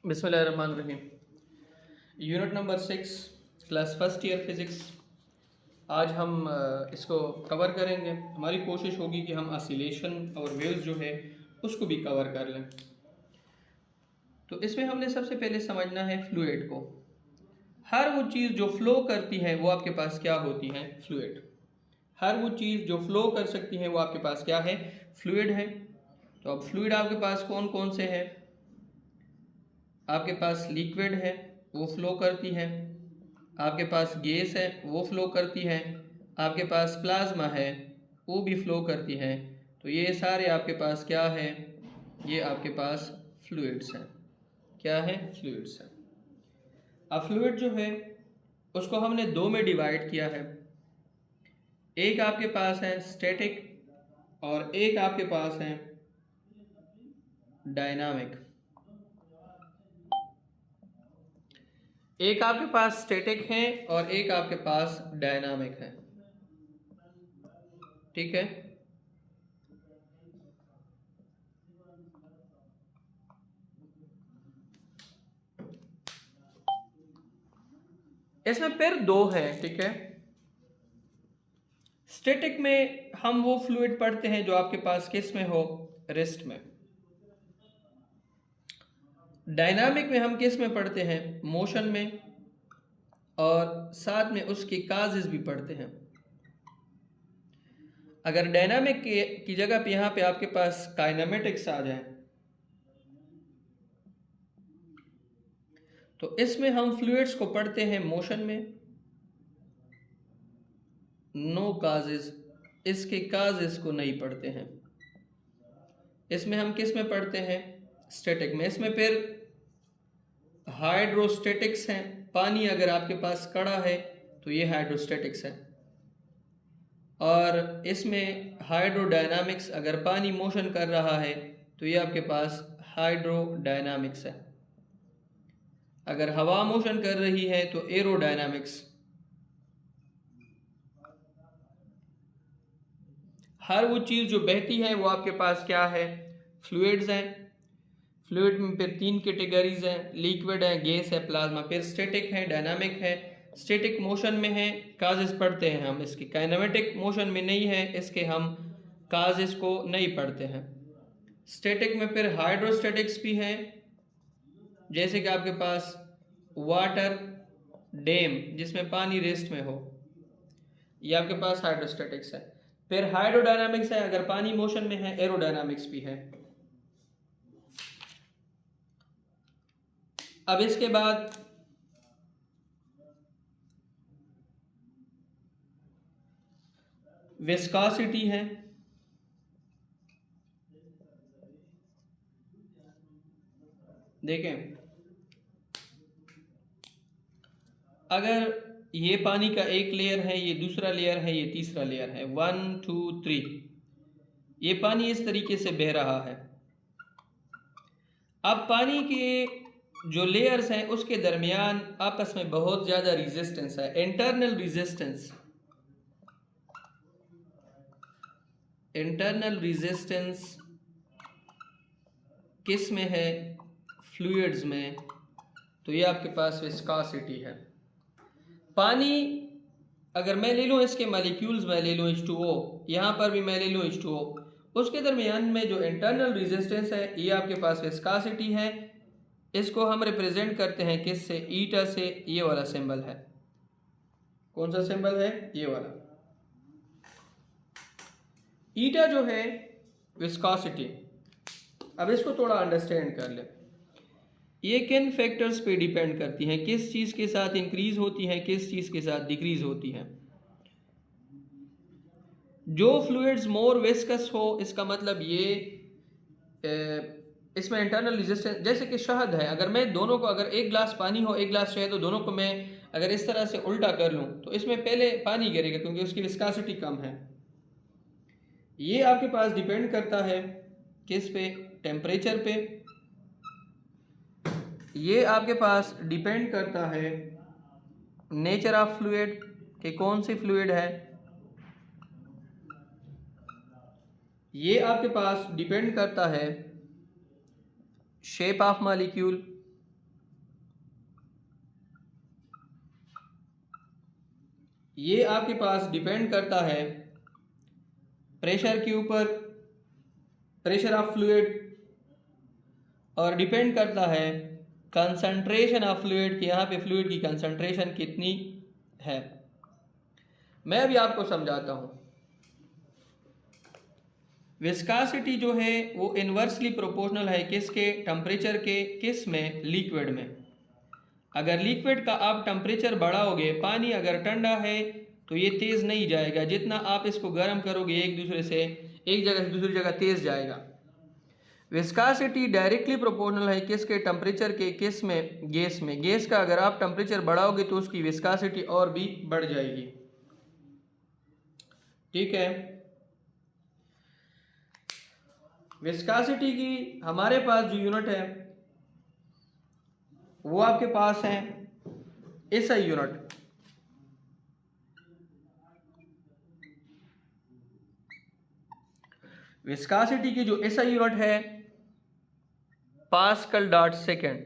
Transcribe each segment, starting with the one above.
बिस्मिल्लाहिर्रहमानिर्रहीम। Unit number 6, class first year physics. आज हम इसको कवर करेंगे। हमारी कोशिश होगी कि हम ऑसिलेशन और वेव्स जो है उसको भी कवर कर लें। तो इसमें हमने सबसे पहले समझना है फ्लूइड को। हर वो चीज़ जो फ़्लो करती है वो आपके पास क्या होती है? फ्लूइड। हर वो चीज़ जो फ़्लो कर सकती है वो आपके पास क्या है? फ्लूइड है। तो अब फ्लूइड आपके पास कौन कौन से हैं? आपके पास लिक्विड है, वो फ्लो करती है। आपके पास गैस है, वो फ्लो करती है। आपके पास प्लाज्मा है, वो भी फ्लो करती है। तो ये सारे आपके पास क्या है? ये आपके पास फ्लूइड्स हैं। क्या है? फ्लूइड्स हैं। अब फ्लूइड जो है उसको हमने दो में डिवाइड किया है। एक आपके पास है स्टैटिक और एक आपके पास है डायनामिक। एक आपके पास स्टैटिक है और एक आपके पास डायनामिक है। ठीक है। इसमें फिर दो है। ठीक है। स्टैटिक में हम वो फ्लूइड पढ़ते हैं जो आपके पास किस में हो? रेस्ट में। डायनामिक में हम किस में पढ़ते हैं? मोशन में। और साथ में उसके काजेस भी पढ़ते हैं। अगर डायनामिक की जगह पे यहाँ पे आपके पास काइनेमेटिक्स आ जाए तो इसमें हम फ्लूइड्स को पढ़ते हैं मोशन में। नो काजेस, इसके काजेस को नहीं पढ़ते हैं। इसमें हम किस में पढ़ते हैं? स्टैटिक में। इसमें फिर हाइड्रोस्टैटिक्स हैं। पानी अगर आपके पास कड़ा है तो ये हाइड्रोस्टैटिक्स है। और इसमें हाइड्रोडायनामिक्स, अगर पानी मोशन कर रहा है तो ये आपके पास हाइड्रोडायनामिक्स है। अगर हवा मोशन कर रही है तो एरोडायनामिक्स। हर वो चीज़ जो बहती है वो आपके पास क्या है? फ्लूइड्स हैं। फ्लूइड में फिर तीन कैटेगरीज हैं, लिक्विड है, गैस है, प्लाज्मा। फिर स्टैटिक है, डायनामिक है। स्टैटिक मोशन में है, काजेस पढ़ते हैं हम इसके। काइनेमेटिक मोशन में नहीं है, इसके हम काजेस को नहीं पढ़ते हैं। स्टैटिक में फिर हाइड्रोस्टैटिक्स भी हैं, जैसे कि आपके पास वाटर डैम जिसमें पानी रेस्ट में हो, ये आपके पास हाइड्रोस्टैटिक्स है। फिर हाइड्रोडायनामिक्स है, अगर पानी मोशन में है। एरोडायनामिक्स भी है। अब इसके बाद विस्कोसिटी है। देखें, अगर ये पानी का एक लेयर है, ये दूसरा लेयर है, ये तीसरा लेयर है, 1 2 3, ये पानी इस तरीके से बह रहा है। अब पानी के जो लेयर्स हैं उसके दरमियान आपस में बहुत ज़्यादा रेजिस्टेंस है, इंटरनल रेजिस्टेंस। इंटरनल रेजिस्टेंस किस में है? फ्लूइड्स में। तो ये आपके पास विस्कोसिटी है। पानी अगर मैं ले लूँ, इसके मालिक्यूल्स मैं ले लूँ H2O, यहाँ पर भी मैं ले लूँ H2O, उसके दरमियान में जो इंटरनल रेजिस्टेंस है ये आपके पास विस्कोसिटी है। इसको हम रिप्रेजेंट करते हैं किस से? ईटा से। ये वाला सिंबल है। कौन सा सिंबल है? ये वाला। ईटा जो है विस्कोसिटी। अब इसको थोड़ा अंडरस्टैंड कर ले। ये किन फैक्टर्स पे डिपेंड करती हैं? किस चीज़ के साथ इंक्रीज होती हैं, किस चीज़ के साथ डिक्रीज होती हैं? जो फ्लूइड्स मोर विस्कस हो, इसका मतलब ये इसमें इंटरनल रेजिस्टेंस, जैसे कि शहद है, अगर मैं दोनों को, अगर एक गिलास पानी हो एक गिलास शहद हो, दोनों को मैं अगर इस तरह से उल्टा कर लूँ तो इसमें पहले पानी गिरेगा क्योंकि उसकी विस्कोसिटी कम है। ये आपके पास डिपेंड करता है किस पे? टेम्परेचर पे। ये आपके पास डिपेंड करता है नेचर ऑफ फ्लूइड, कि कौन सी फ्लूइड है। ये आपके पास डिपेंड करता है शेप ऑफ मॉलिक्यूल। ये आपके पास डिपेंड करता है प्रेशर के ऊपर, प्रेशर ऑफ फ्लूइड, और डिपेंड करता है कंसंट्रेशन ऑफ फ्लूइड कि यहाँ पे फ्लूइड की कंसंट्रेशन कितनी है। मैं अभी आपको समझाता हूँ। विस्कासिटी जो है वो इन्वर्सली प्रोपोर्शनल है किसके? टेम्परेचर के। किस में? लिक्विड में। अगर लिक्विड का आप टेम्परेचर बढ़ाओगे, पानी अगर ठंडा है तो ये तेज़ नहीं जाएगा, जितना आप इसको गर्म करोगे एक जगह से दूसरी जगह तेज़ जाएगा। विस्कासिटी डायरेक्टली प्रोपोर्शनल है किसके? टेम्परेचर के। किस में? गैस में। गैस का अगर आप टेम्परेचर बढ़ाओगे तो उसकी विस्कासिटी और भी बढ़ जाएगी। ठीक है। विस्कासिटी की हमारे पास जो यूनिट है वो आपके पास है एसआई यूनिट। विस्कासिटी की जो एसआई यूनिट है pascal dot second.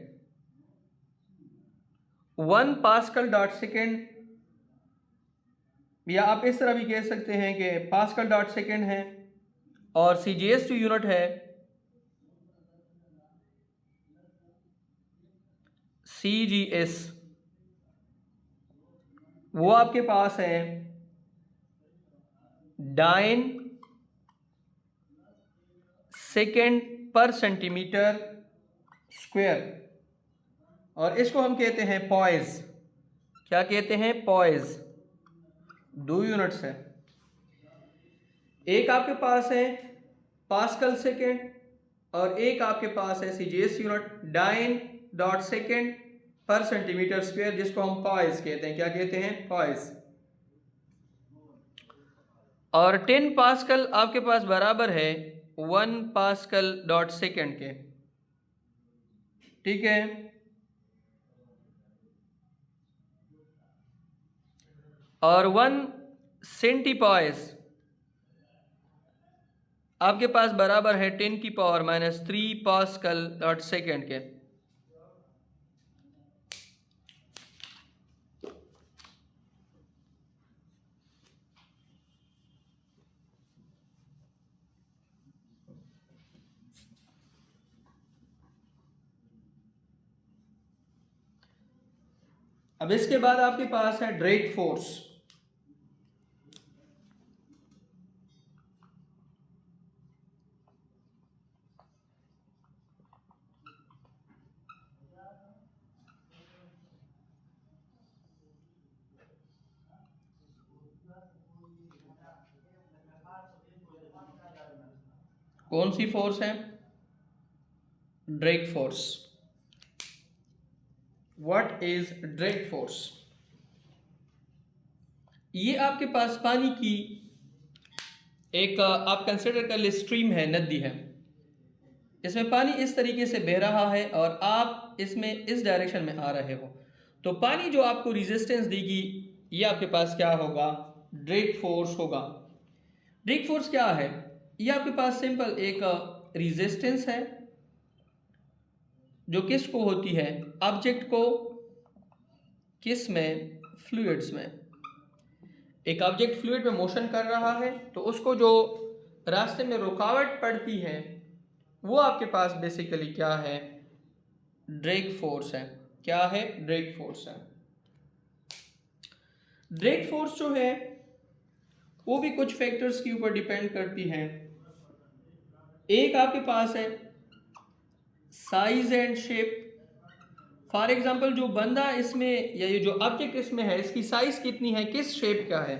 1 pascal dot second, या आप इस तरह भी कह सकते हैं कि पास्कल डॉट सेकेंड है, और सीजीएस जो यूनिट है सीजीएस वो आपके पास है dine second per centimetre square, और इसको हम कहते हैं पॉइज। क्या कहते हैं? पॉइज। 2 यूनिट्स है, एक आपके पास है पास्कल सेकेंड और एक आपके पास है CGS unit dyne dot second per centimetre square, जिसको हम पॉइज कहते हैं। क्या कहते हैं? पॉइज। और 10 पास्कल आपके पास बराबर है 1 पास्कल डॉट सेकेंड के। ठीक है। और 1 सेंटीपॉइज आपके पास बराबर है 10 की पावर -3 पास्कल डॉट सेकेंड के। अब इसके बाद आपके पास है ड्रैग फोर्स। कौन सी फोर्स है? Drag force. What is drag force? ये आपके पास पानी की एक आप कंसिडर कर ले स्ट्रीम है, नदी है। इसमें पानी इस तरीके से बह रहा है और आप इसमें इस डायरेक्शन में आ रहे हो, तो पानी जो आपको रेजिस्टेंस देगी ये आपके पास क्या होगा? ड्रैग फोर्स होगा। ड्रैग फोर्स क्या है? ये आपके पास सिंपल एक रेजिस्टेंस है जो किसको होती है? ऑब्जेक्ट को। किस में? फ्लूइड्स में। एक ऑब्जेक्ट फ्लूइड में मोशन कर रहा है तो उसको जो रास्ते में रुकावट पड़ती है वो आपके पास बेसिकली क्या है? ड्रैग फोर्स है। क्या है? ड्रैग फोर्स है। ड्रैग फोर्स जो है वो भी कुछ फैक्टर्स के ऊपर डिपेंड करती है। एक आपके पास है size and shape. For example जो बंदा इसमें या ये जो ऑब्जेक्ट इसमें है इसकी साइज कितनी है, किस शेप का है,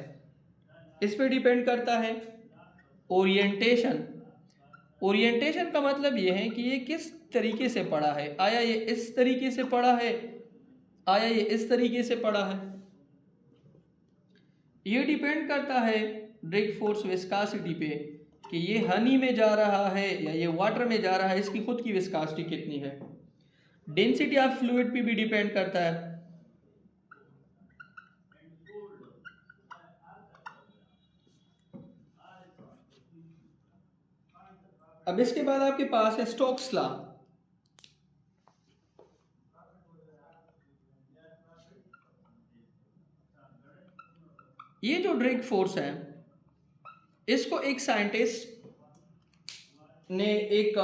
इस पे डिपेंड करता है। ओरिएंटेशन। ओरिएंटेशन का मतलब ये है कि ये किस तरीके से पड़ा है। आया ये इस तरीके से पड़ा है, आया ये इस तरीके से पड़ा है। ये डिपेंड करता है ड्रैग फोर्स विस्कासिटी पे कि ये हनी में जा रहा है या ये वाटर में जा रहा है, इसकी खुद की विस्कासिटी कितनी है। डेंसिटी ऑफ फ्लूइड पे भी डिपेंड करता है। अब इसके बाद आपके पास है स्टोक्स लॉ। ये जो ड्रैग फोर्स है इसको एक साइंटिस्ट ने एक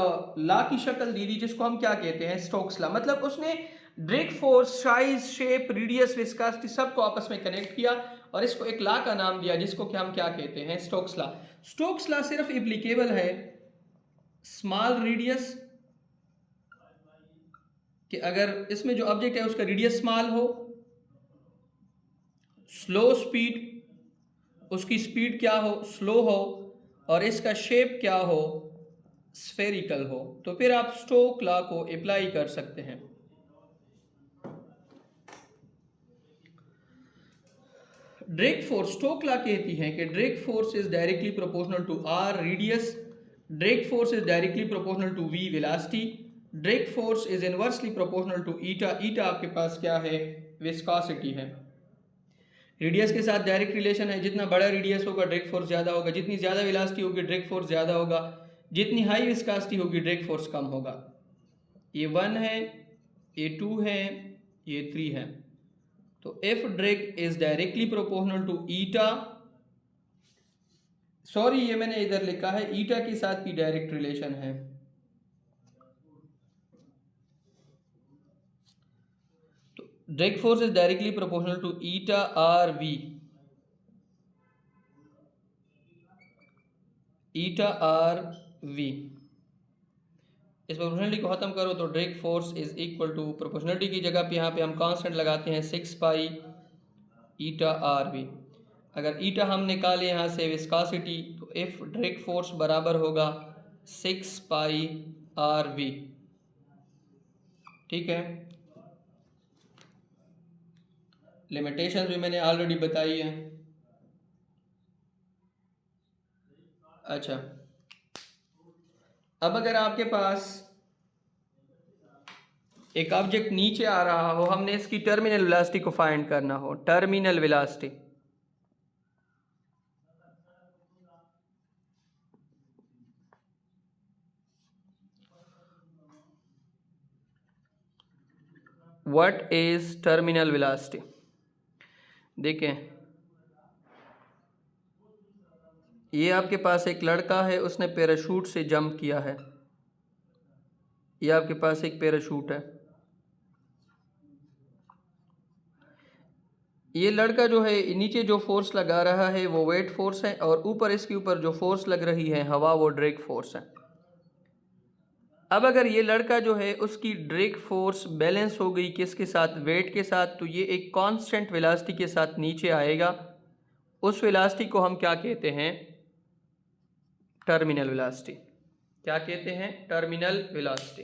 लॉ की शक्ल दी थी जिसको हम क्या कहते हैं, स्टोक्स लॉ। मतलब उसने drag force, size, shape, radius, viscosity सबको आपस में कनेक्ट किया और इसको एक लॉ का नाम दिया जिसको कि हम क्या कहते हैं, स्टोक्स लॉ। स्टोक्स लॉ सिर्फ एप्लीकेबल है स्मॉल रेडियस, कि अगर इसमें जो ऑब्जेक्ट है उसका रेडियस स्मॉल हो, स्लो स्पीड, उसकी स्पीड क्या हो, स्लो हो, और इसका शेप क्या हो, स्फेरिकल हो, तो फिर आप स्टोक लॉ को अप्लाई कर सकते हैं। ड्रैग फोर्स, स्टोक लॉ कहती है कि drag force is directly proportional to r radius, drag force is directly proportional to v velocity, drag force is inversely proportional to eta, eta आपके पास क्या है, विस्कोसिटी है। रेडियस के साथ डायरेक्ट रिलेशन है, जितना बड़ा रेडियस होगा ड्रैग फोर्स ज़्यादा होगा, जितनी ज़्यादा वेलोसिटी होगी ड्रैग फोर्स ज़्यादा होगा, जितनी हाई विस्कोसिटी होगी ड्रैग फोर्स कम होगा। ये 1 है, ये 2 है, ये 3 है। तो if drag is directly proportional to eta, sorry ये मैंने इधर लिखा है ईटा के साथ की डायरेक्ट रिलेशन है, तो drag force is directly proportional to eta r v, eta r v. इस प्रोपोर्शनलिटी को खत्म करो तो drag force is equal to, proportionality की जगह पे यहाँ पे हम कांस्टेंट लगाते हैं 6 पाई ईटा आर वी। अगर ईटा हम निकाले यहाँ से विस्कोसिटी, तो इफ ड्रैग फोर्स बराबर होगा 6 पाई आर वी। ठीक है, लिमिटेशन भी मैंने ऑलरेडी बताई है। अच्छा, अब अगर आपके पास एक ऑब्जेक्ट नीचे आ रहा हो, हमने इसकी टर्मिनल वेलोसिटी को फाइंड करना हो, terminal velocity, what is terminal velocity. देखें, ये आपके पास एक लड़का है, उसने पैराशूट से जंप किया है, ये आपके पास एक पैराशूट है। ये लड़का जो है नीचे जो फोर्स लगा रहा है वो वेट फोर्स है, और ऊपर इसके ऊपर जो फोर्स लग रही है हवा, वो ड्रैग फोर्स है। अब अगर ये लड़का जो है उसकी ड्रैग फोर्स बैलेंस हो गई किसके साथ, वेट के साथ, तो ये एक कांस्टेंट वेलोसिटी के साथ नीचे आएगा। उस वेलोसिटी को हम क्या कहते हैं, टर्मिनल वेलोसिटी। क्या कहते हैं, टर्मिनल वेलोसिटी।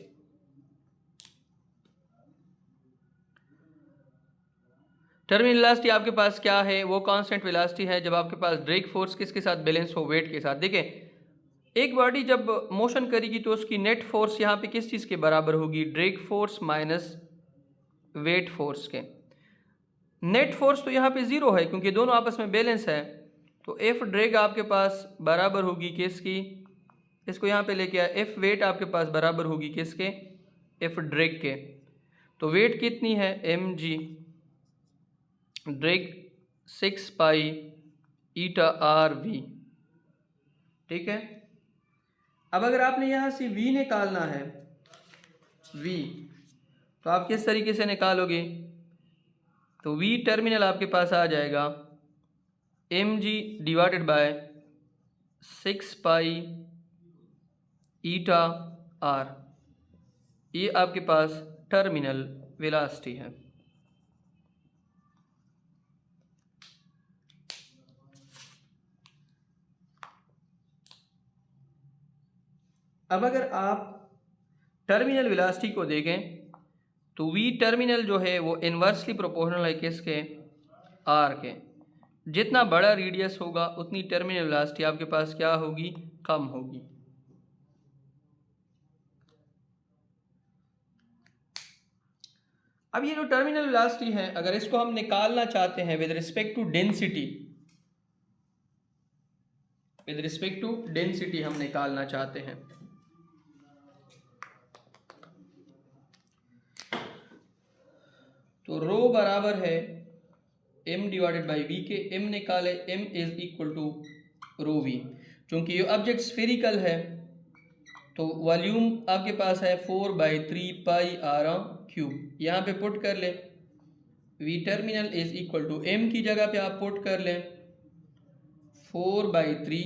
टर्मिनल वेलोसिटी आपके पास क्या है, वो कांस्टेंट वेलोसिटी है जब आपके पास ड्रैग फोर्स किसके साथ बैलेंस हो, वेट के साथ। देखें, एक बॉडी जब मोशन करेगी तो उसकी नेट फोर्स यहाँ पे किस चीज़ के बराबर होगी, drag force minus weight force के। नेट फोर्स तो यहाँ पे ज़ीरो है क्योंकि दोनों आपस में बैलेंस है, तो एफ ड्रैग आपके पास बराबर होगी किसकी, इसको यहाँ पे लेके आया, एफ वेट आपके पास बराबर होगी किसके, एफ ड्रैग के। तो वेट कितनी है, m g, drag 6 pi eta r v. ठीक है, अब अगर आपने यहाँ से v निकालना है, v, तो आप किस तरीके से निकालोगे, तो v टर्मिनल आपके पास आ जाएगा mg divided by 6 pi eta r, ये आपके पास टर्मिनल वेलोसिटी है। अब अगर आप टर्मिनल वेलोसिटी को देखें तो v टर्मिनल जो है वो इन्वर्सली प्रोपोर्शनल है किसके, r के। जितना बड़ा रेडियस होगा उतनी टर्मिनल वेलोसिटी आपके पास क्या होगी, कम होगी। अब ये जो टर्मिनल वेलोसिटी है, अगर इसको हम निकालना चाहते हैं with respect to density, with respect to density हम निकालना चाहते हैं, तो रो बराबर है m डिवाइडेड बाई वी के m निकाले, m is equal to rho v. चूँकि ये ऑब्जेक्ट स्फेरिकल है तो वॉल्यूम आपके पास है 4/3 पाई आर क्यूब। यहाँ पे पुट कर ले, v terminal is equal to m की जगह पे आप पुट कर लें 4/3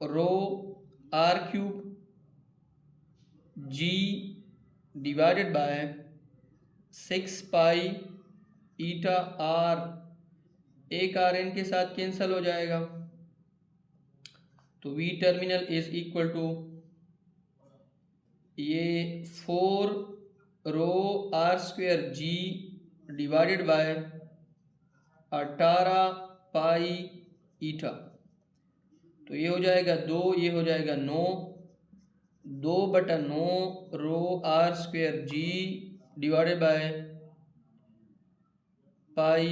rho r cube g divided by 6 pi eta r, एक आर एन के साथ कैंसिल हो जाएगा, तो v terminal is equal to ये 4 rho r square g divided by 18 pi eta, तो ये हो जाएगा 2, ये हो जाएगा 9, 2/9 rho r square g divided by pi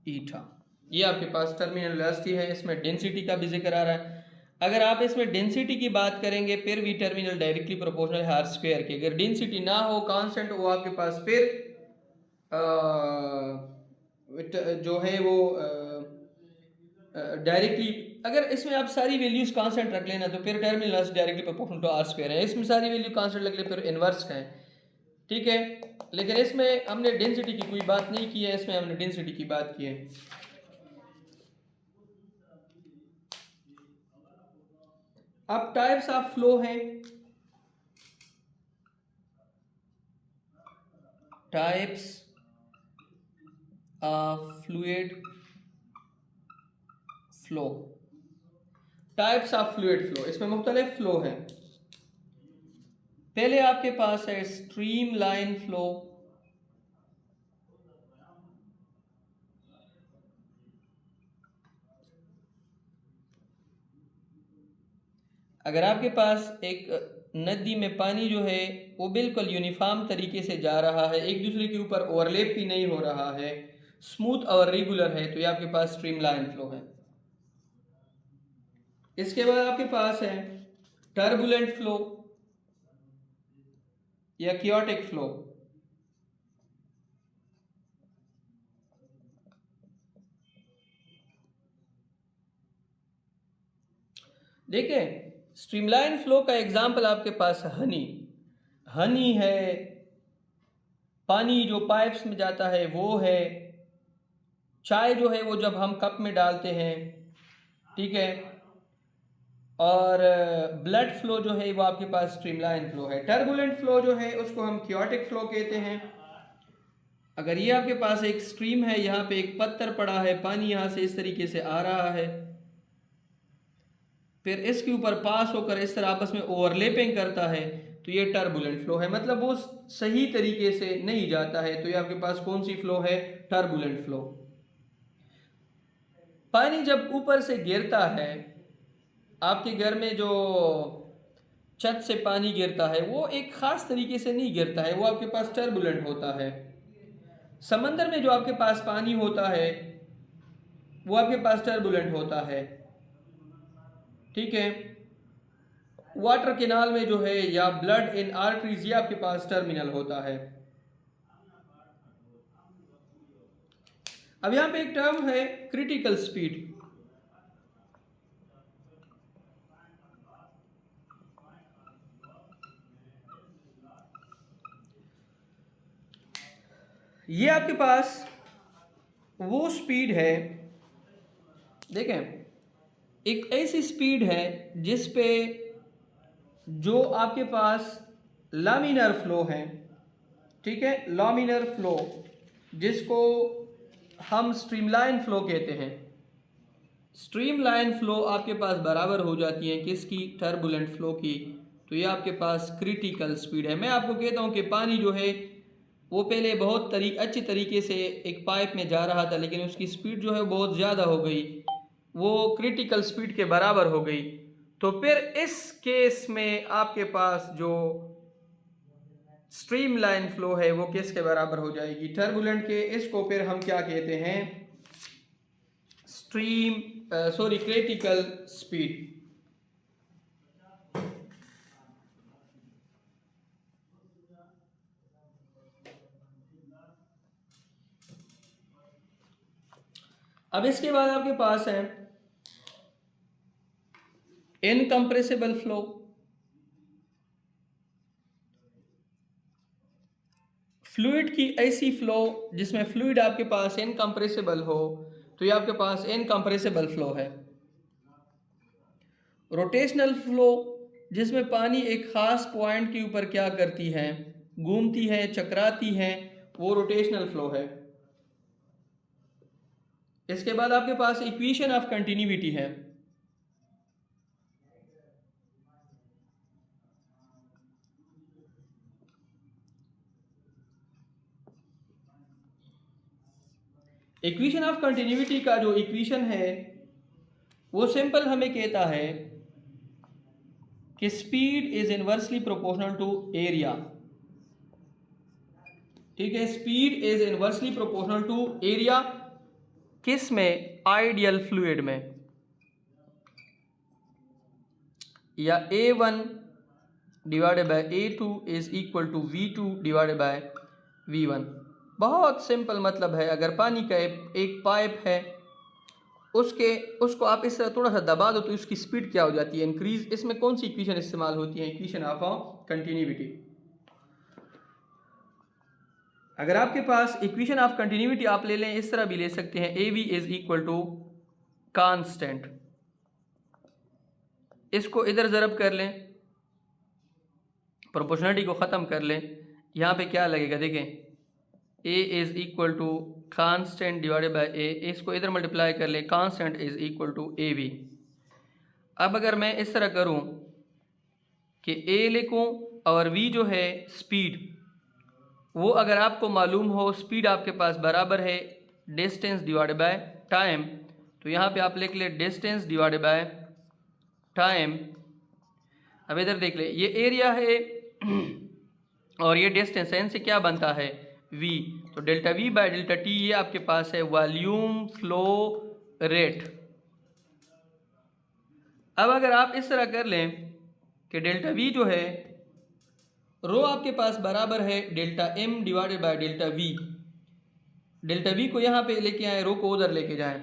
eta. ये आपके पास टर्मिनल वेलोसिटी है। इसमें डेंसिटी का भी जिक्र आ रहा है। अगर आप इसमें डेंसिटी की बात करेंगे फिर वी टर्मिनल डायरेक्टली प्रोपोर्शनल है आर स्क्वायर के। अगर डेंसिटी ना हो, कांस्टेंट हो आपके पास, फिर जो है वो डायरेक्टली, अगर इसमें आप सारी वैल्यूज कांस्टेंट रख लेना तो फिर terminal velocity directly proportional to r square है। इसमें सारी वैल्यू कांस्टेंट रख ले फिर इनवर्स है, ठीक है। लेकिन इसमें हमने डेंसिटी की कोई बात नहीं की है, इसमें हमने डेंसिटी की बात की है। अब टाइप्स ऑफ फ्लो हैं, types of fluid flow. Types of fluid flow, इसमें मुख्तलिफ फ्लो हैं। पहले आपके पास है स्ट्रीम लाइन फ्लो, अगर आपके पास एक नदी में पानी जो है वो बिल्कुल यूनिफॉर्म तरीके से जा रहा है, एक दूसरे के ऊपर ओवरलैप भी नहीं हो रहा है, स्मूथ और रेगुलर है, तो ये आपके पास स्ट्रीम लाइन फ्लो है। इसके बाद आपके पास है टर्बुलेंट फ्लो या क्योटिक फ्लो। देखिए स्ट्रीमलाइन फ्लो का एग्जांपल आपके पास हनी है, पानी जो पाइप्स में जाता है वो है, चाय जो है वो जब हम कप में डालते हैं, ठीक है, और ब्लड फ्लो जो है वो आपके पास स्ट्रीमलाइन फ्लो है। टर्बुलेंट फ्लो जो है उसको हम क्योटिक फ्लो कहते हैं। अगर ये आपके पास एक स्ट्रीम है, यहाँ पे एक पत्थर पड़ा है, पानी यहाँ से इस तरीके से आ रहा है, फिर इसके ऊपर पास होकर इस तरह आपस में ओवरलैपिंग करता है, तो ये टर्बुलेंट फ्लो है। मतलब वो सही तरीके से नहीं जाता है, तो ये आपके पास कौन सी फ्लो है? Turbulent flow. पानी जब ऊपर से गिरता है, आपके घर में जो छत से पानी गिरता है वो एक ख़ास तरीके से नहीं गिरता है, वो आपके पास टर्बुलेंट होता है। समंदर में जो आपके पास पानी होता है वो आपके पास टर्बुलेंट होता है, ठीक है। वाटर कैनाल में जो है या ब्लड इन आर्टरीज, ये आपके पास टर्मिनल होता है। अब यहां पे एक टर्म है क्रिटिकल स्पीड। ये आपके पास वो स्पीड है, देखें, एक ऐसी स्पीड है जिस पे जो आपके पास लामिनर फ्लो है, ठीक है, लामिनर फ्लो जिसको हम स्ट्रीमलाइन फ्लो कहते हैं। स्ट्रीमलाइन फ्लो आपके पास बराबर हो जाती है किसकी? टर्बुलेंट फ्लो की। तो ये आपके पास क्रिटिकल स्पीड है। मैं आपको कहता हूँ कि पानी जो है वो पहले बहुत अच्छी तरीके से एक पाइप में जा रहा था, लेकिन उसकी स्पीड जो है बहुत ज़्यादा हो गई, वो क्रिटिकल स्पीड के बराबर हो गई। तो फिर इस केस में आपके पास जो स्ट्रीमलाइन फ्लो है वो किसके बराबर हो जाएगी? टर्बुलेंट के। इसको फिर हम क्या कहते हैं? Critical speed. अब इसके बाद आपके पास है इनकम्प्रेसिबल फ्लो। फ्लूइड की ऐसी फ्लो जिसमें फ्लूइड आपके पास इनकम्प्रेसिबल हो, तो ये आपके पास इनकम्प्रेसिबल फ्लो है। रोटेशनल फ्लो जिसमें पानी एक खास पॉइंट के ऊपर क्या करती है, घूमती है, चकराती है, वो रोटेशनल फ्लो है। इसके बाद आपके पास इक्वेशन ऑफ कंटिन्यूटी है। इक्वेशन ऑफ कंटिन्यूटी का जो इक्वेशन है वो सिंपल हमें कहता है कि speed is inversely proportional to area. ठीक है, speed is inversely proportional to area. किस में? आइडियल फ्लूइड में, या A1 divided by A2 is equal to V2 divided by V1। बहुत सिंपल मतलब है, अगर पानी का एक पाइप है, उसको आप इस तरह थोड़ा सा दबा दो तो उसकी स्पीड क्या हो जाती है? इंक्रीज। इसमें कौन सी इक्वेशन इस्तेमाल होती है? Equation of continuity. अगर आपके पास इक्वेशन ऑफ कंटिन्यूटी आप ले लें, इस तरह भी ले सकते हैं, A v is equal to constant. इसको इधर ज़रब कर लें, प्रोपोर्शनलिटी को ख़त्म कर लें, यहाँ पे क्या लगेगा देखें, a is equal to constant divided by a. इसको इधर मल्टीप्लाई कर लें, constant is equal to a v. अब अगर मैं इस तरह करूँ कि ए लिखूँ और वी जो है स्पीड, वो अगर आपको मालूम हो स्पीड आपके पास बराबर है डिस्टेंस डिवाइडेड बाय टाइम, तो यहाँ पे आप लिख ले डिस्टेंस डिवाइडेड बाय टाइम। अब इधर देख ले, ये एरिया है और ये डिस्टेंस है, इनसे क्या बनता है? v। तो delta v bye delta t ये आपके पास है वॉल्यूम फ्लो रेट। अब अगर आप इस तरह कर लें कि डेल्टा v जो है रो आपके पास बराबर है delta m divided by delta v। Delta v को यहाँ पे लेके आए, रो को उधर लेके जाएं।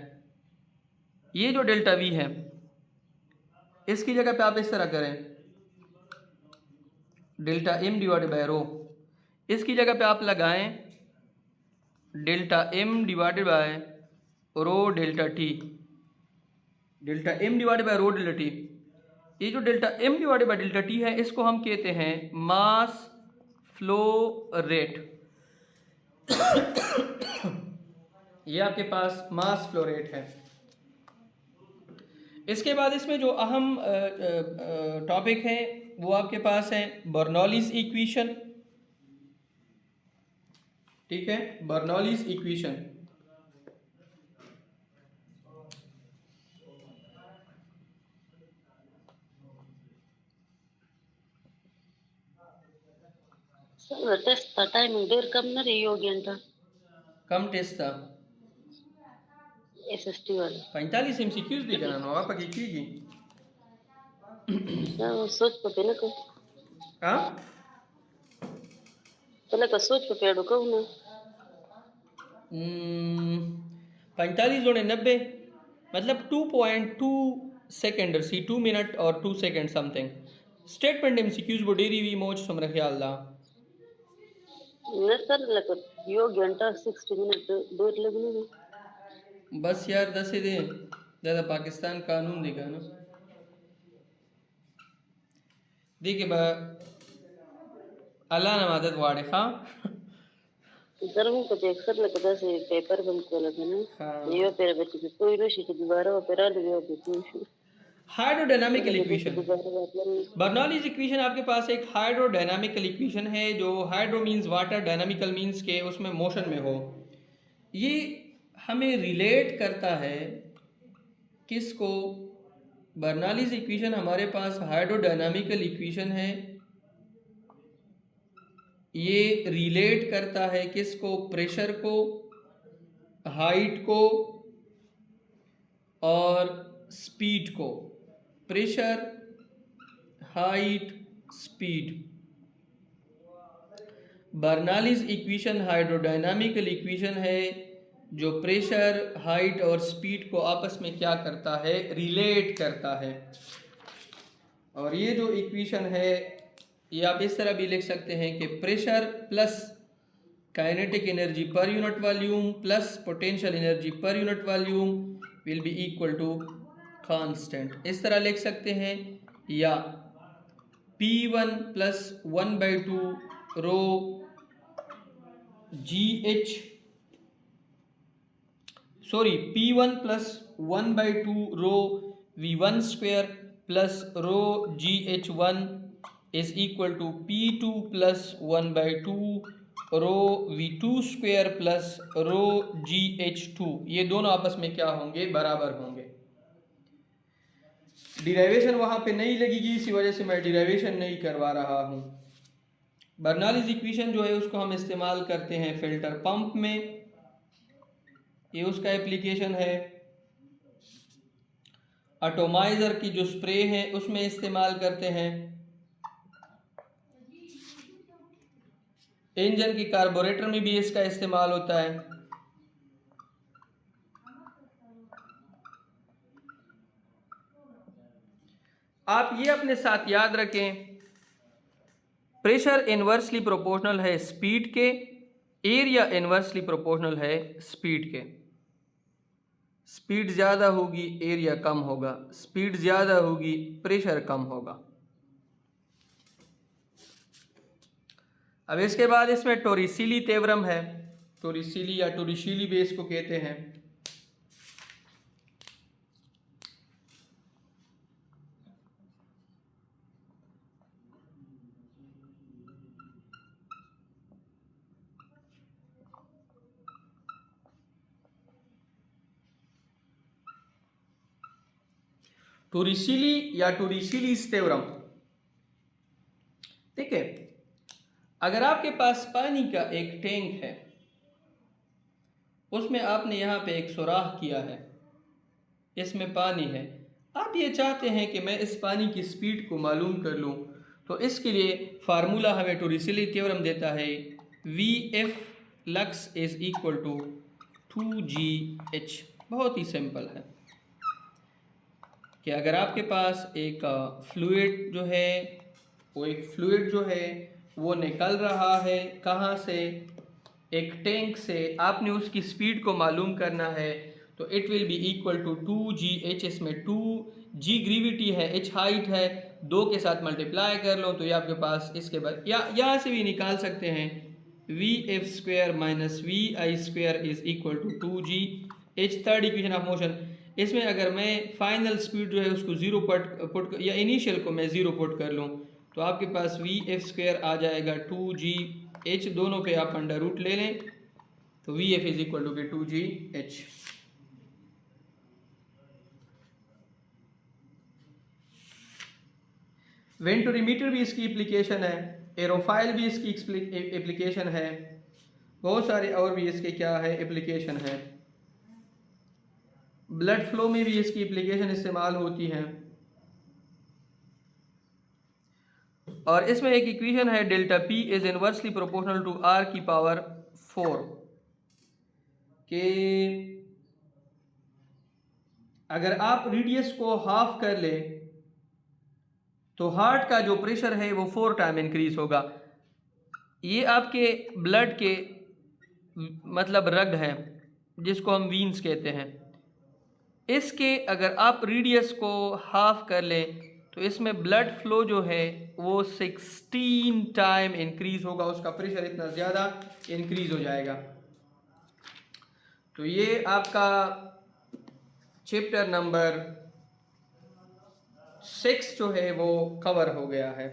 ये जो डेल्टा v है इसकी जगह पे आप इस तरह करें, delta m divided by rho. इसकी जगह पे आप लगाएं delta m divided by rho delta t। Delta m divided by rho delta t, ये जो delta m divided by delta t है इसको हम कहते हैं मास फ्लो रेट। ये आपके पास मास फ्लो रेट है। इसके बाद इसमें जो अहम टॉपिक है वो आपके पास है बर्नौलीज इक्वेशन। ठीक है, बर्नौलीज इक्वेशन। टेस्ट था टाइमिंग देर कम ना रही होगी अंटा। कम टेस्ट था एसएसटी वाला 45 MCQs दी करना नो आपा की ना सोच को पे ना को हाँ पहले का सोच को पेड़ो को ना 45 जोड़े 90 मतलब 2.2 सेकेंड सी 2 मिनट और 2 सेकेंड समथिंग। स्टेटमेंट MCQs वो डेरी वी मोच समर ख्याल दा न सर लगा यो घंटा 60 मिनट देर लगनी है। बस यार 10 दे ज़्यादा पाकिस्तान कानून देगा ना। देखिए बा अल्लाह न मदद वाड़े हाँ जरूर को देख सर लगा से पेपर बंद कर लगा ना ये पेपर बच्चे कोई रोशी के दोबारा पेपर आ लियो भी हाइड्रोडायनामिकल इक्वेशन। बर्नौलीज इक्वेशन आपके पास एक हाइड्रोडायनामिकल इक्वेशन है, जो hydro means water, dynamical means के उसमें मोशन में हो। ये हमें रिलेट करता है किसको? बर्नौलीज इक्वेशन हमारे पास हाइड्रोडायनामिकल इक्वेशन है, ये रिलेट करता है किसको? प्रेशर को, हाइट को और स्पीड को। Pressure, height, speed. Bernoulli's equation hydrodynamical equation है जो प्रेशर, हाइट और स्पीड को आपस में क्या करता है, रिलेट करता है। और ये जो इक्वेशन है ये आप इस तरह भी लिख सकते हैं कि pressure plus kinetic energy per unit volume plus potential energy per unit volume will be equal to constant, इस तरह लिख सकते हैं। या P1 plus 1/2 rho GH P1 plus 1/2 rho V1 square plus rho GH1 is equal to P2 plus 1/2 rho V2 square plus rho GH2। ये दोनों आपस में क्या होंगे, बराबर होंगे। डिराइवेशन वहाँ पे नहीं लगेगी, इसी वजह से मैं डिराइवेशन नहीं करवा रहा हूँ। बर्नौलीज इक्वेशन जो है उसको हम इस्तेमाल करते हैं फिल्टर पंप में, ये उसका एप्लीकेशन है। एटोमाइजर की जो स्प्रे है उसमें इस्तेमाल करते हैं। इंजन की कार्बोरेटर में भी इसका इस्तेमाल होता है। आप ये अपने साथ याद रखें, प्रेशर इन्वर्सली प्रोपोर्शनल है स्पीड के, एरिया इन्वर्सली प्रोपोर्शनल है स्पीड के। स्पीड ज़्यादा होगी एरिया कम होगा, स्पीड ज़्यादा होगी प्रेशर कम होगा। अब इसके बाद इसमें टोरिसिली थ्योरम है, टोरिसिली या टोरिशिली बेस को कहते हैं। टोरिशिली या टोरिशिलीज थ्योरम, ठीक है। अगर आपके पास पानी का एक टैंक है, उसमें आपने यहाँ पे एक सुराख किया है, इसमें पानी है, आप ये चाहते हैं कि मैं इस पानी की स्पीड को मालूम कर लूँ, तो इसके लिए फार्मूला हमें टोरिशिली थ्योरम देता है VF लक्स इज इक्वल टू 2GH। बहुत ही सिंपल है कि अगर आपके पास एक फ्लूइड जो है, वो एक फ्लूइड जो है वो निकल रहा है कहाँ से, एक टैंक से, आपने उसकी स्पीड को मालूम करना है, तो it will be equal to 2GH। इसमें 2G ग्रेविटी है, H हाइट है, 2 के साथ मल्टीप्लाई कर लो तो ये आपके पास इसके बाद या यहाँ से भी निकाल सकते हैं VF square minus VI square is equal to 2GH। Third equation of motion, इसमें अगर मैं फाइनल स्पीड जो है उसको 0 पुट या इनिशियल को मैं 0 पुट कर लूँ तो आपके पास VF स्क्वायर आ जाएगा 2GH, दोनों पे आप अंडर रूट ले लें तो VF is equal to 2GH। Venturimeter भी इसकी एप्लीकेशन है, एरोफाइल भी इसकी एप्लीकेशन है, बहुत सारे और भी इसके क्या है एप्लीकेशन है। ब्लड फ्लो में भी इसकी एप्लीकेशन इस्तेमाल होती है। और इसमें एक इक्वेशन है delta P is inversely proportional to R की पावर 4 के अगर आप रेडियस को हाफ कर ले तो हार्ट का जो प्रेशर है वो 4 टाइम इंक्रीज होगा। ये आपके ब्लड के मतलब रग हैं जिसको हम वीन्स कहते हैं, इसके अगर आप रेडियस को हाफ कर लें तो इसमें ब्लड फ्लो जो है वो 16 टाइम इंक्रीज होगा, उसका प्रेशर इतना ज़्यादा इंक्रीज हो जाएगा। तो ये आपका चैप्टर नंबर 6 जो है वो कवर हो गया है।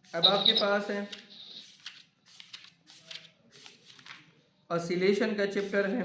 अब आपके पास है ऑसिलेशन का चैप्टर है।